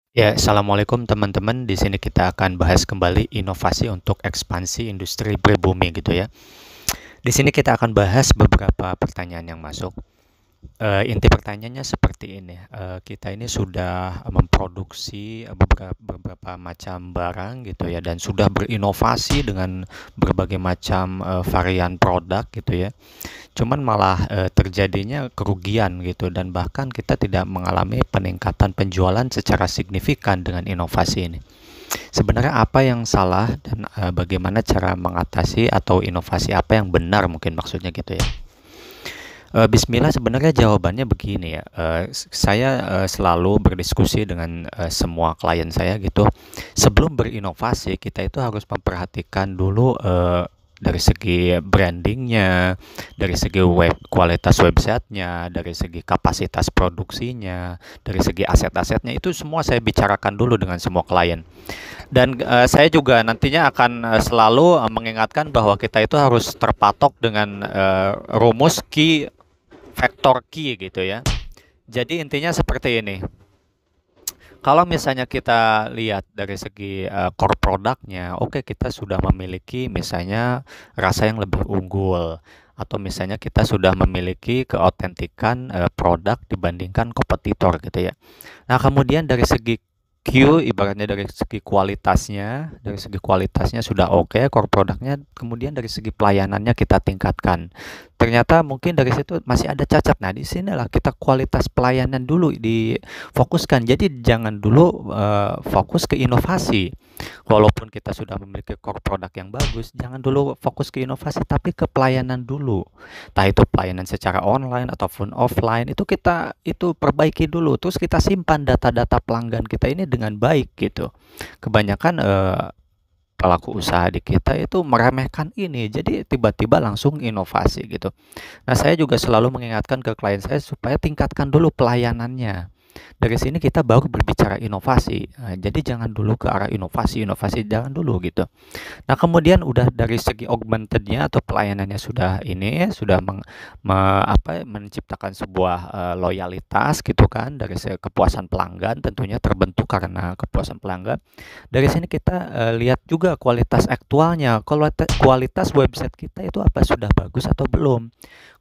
Ya, assalamualaikum teman-teman. Di sini kita akan bahas kembali inovasi untuk ekspansi industri pribumi gitu ya. Di sini kita akan bahas beberapa pertanyaan yang masuk. Inti pertanyaannya seperti ini. Kita ini sudah memproduksi beberapa macam barang gitu ya, dan sudah berinovasi dengan berbagai macam varian produk gitu ya. Cuman malah terjadinya kerugian gitu, dan bahkan kita tidak mengalami peningkatan penjualan secara signifikan dengan inovasi ini. Sebenarnya apa yang salah dan bagaimana cara mengatasi atau inovasi apa yang benar mungkin maksudnya gitu ya. Bismillah, sebenarnya jawabannya begini ya. Saya selalu berdiskusi dengan semua klien saya gitu. Sebelum berinovasi kita itu harus memperhatikan dulu dari segi brandingnya, dari segi kualitas websitenya, dari segi kapasitas produksinya, dari segi aset-asetnya, itu semua saya bicarakan dulu dengan semua klien. Dan saya juga nantinya akan selalu mengingatkan bahwa kita itu harus terpatok dengan rumus key factor key gitu ya. Jadi intinya seperti ini. Kalau misalnya kita lihat dari segi core produknya, oke, kita sudah memiliki misalnya rasa yang lebih unggul, atau misalnya kita sudah memiliki keautentikan produk dibandingkan kompetitor gitu ya. Nah, kemudian dari segi Q, ibaratnya dari segi kualitasnya sudah oke, core produknya, kemudian dari segi pelayanannya kita tingkatkan. Ternyata mungkin dari situ masih ada cacat. Nah, di sinilah kita kualitas pelayanan dulu difokuskan. Jadi jangan dulu fokus ke inovasi. Walaupun kita sudah memiliki core produk yang bagus, jangan dulu fokus ke inovasi, tapi ke pelayanan dulu. Entah itu pelayanan secara online ataupun offline, itu kita itu perbaiki dulu. Terus kita simpan data-data pelanggan kita ini dengan baik gitu. Kebanyakan pelaku usaha di kita itu meremehkan ini, jadi tiba-tiba langsung inovasi gitu. Nah, saya juga selalu mengingatkan ke klien saya supaya tingkatkan dulu pelayanannya. Dari sini kita baru berbicara inovasi. Nah, jadi jangan dulu ke arah inovasi jangan dulu gitu. Nah, kemudian udah dari segi augmented-nya atau pelayanannya sudah ini, sudah menciptakan sebuah loyalitas gitu kan, dari kepuasan pelanggan tentunya terbentuk karena kepuasan pelanggan. Dari sini kita lihat juga kualitas aktualnya. Kualitas website kita itu apa, sudah bagus atau belum?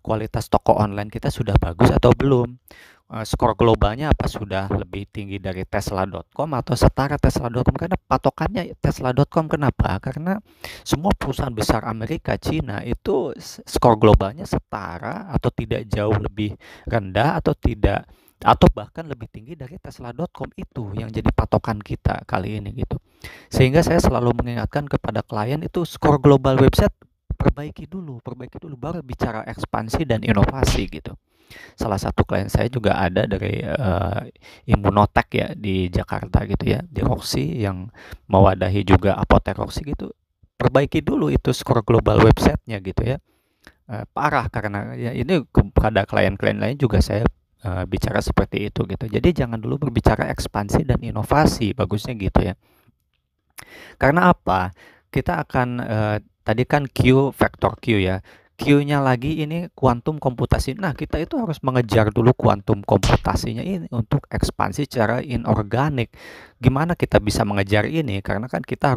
Kualitas toko online kita sudah bagus atau belum? Skor globalnya apa, sudah lebih tinggi dari Tesla.com atau setara Tesla.com? Karena patokannya Tesla.com, kenapa? Karena semua perusahaan besar Amerika, Cina itu skor globalnya setara atau tidak jauh lebih rendah, atau tidak, atau bahkan lebih tinggi dari Tesla.com. Itu yang jadi patokan kita kali ini gitu. Sehingga saya selalu mengingatkan kepada klien itu skor global website perbaiki dulu baru bicara ekspansi dan inovasi gitu. Salah satu klien saya juga ada dari Immunotek ya di Jakarta gitu ya, di Roxy, yang mewadahi juga apotek Roxy gitu. Perbaiki dulu itu skor global websitenya gitu ya. Parah, karena ya ini kepada klien-klien lain juga saya bicara seperti itu gitu. Jadi jangan dulu berbicara ekspansi dan inovasi, bagusnya gitu ya. Karena apa? Kita akan tadi kan Q, faktor Q ya. Q-nya lagi ini kuantum komputasi. Nah, kita itu harus mengejar dulu kuantum komputasinya ini untuk ekspansi secara inorganik. Gimana kita bisa mengejar ini? Karena kan kita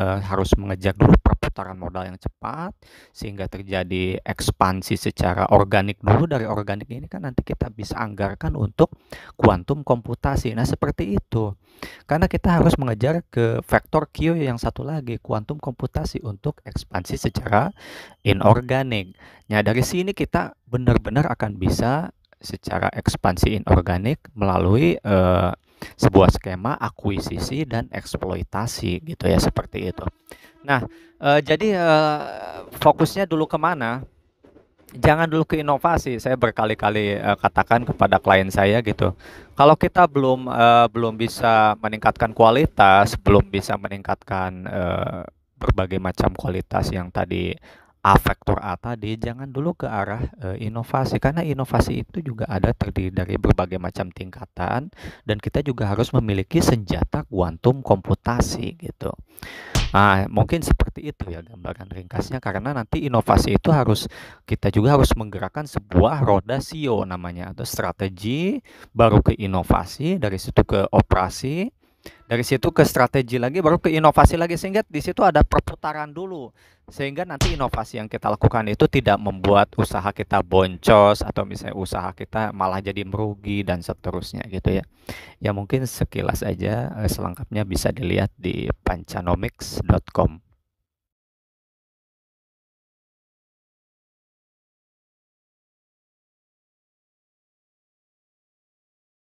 harus mengejar dulu perputaran modal yang cepat sehingga terjadi ekspansi secara organik dulu. Dari organik ini kan nanti kita bisa anggarkan untuk kuantum komputasi. Nah, seperti itu. Karena kita harus mengejar ke faktor Q yang satu lagi, kuantum komputasi, untuk ekspansi secara inorganik. Nah, dari sini kita benar-benar akan bisa secara ekspansi inorganik melalui sebuah skema akuisisi dan eksploitasi gitu ya, seperti itu. Nah, jadi fokusnya dulu kemana? Jangan dulu ke inovasi. Saya berkali-kali katakan kepada klien saya gitu. Kalau kita belum bisa meningkatkan kualitas, belum bisa meningkatkan berbagai macam kualitas yang tadi A faktor A tadi, jangan dulu ke arah inovasi, karena inovasi itu juga ada terdiri dari berbagai macam tingkatan, dan kita juga harus memiliki senjata kuantum komputasi gitu. Nah, mungkin seperti itu ya gambaran ringkasnya, karena nanti inovasi itu kita juga harus menggerakkan sebuah roda SEO namanya, atau strategi, baru ke inovasi, dari situ ke operasi, Dari situ ke strategi lagi, baru ke inovasi lagi, sehingga di situ ada perputaran dulu. Sehingga nanti inovasi yang kita lakukan itu tidak membuat usaha kita boncos atau misalnya usaha kita malah jadi merugi dan seterusnya gitu ya. Ya mungkin sekilas aja, selengkapnya bisa dilihat di pancanomics.com.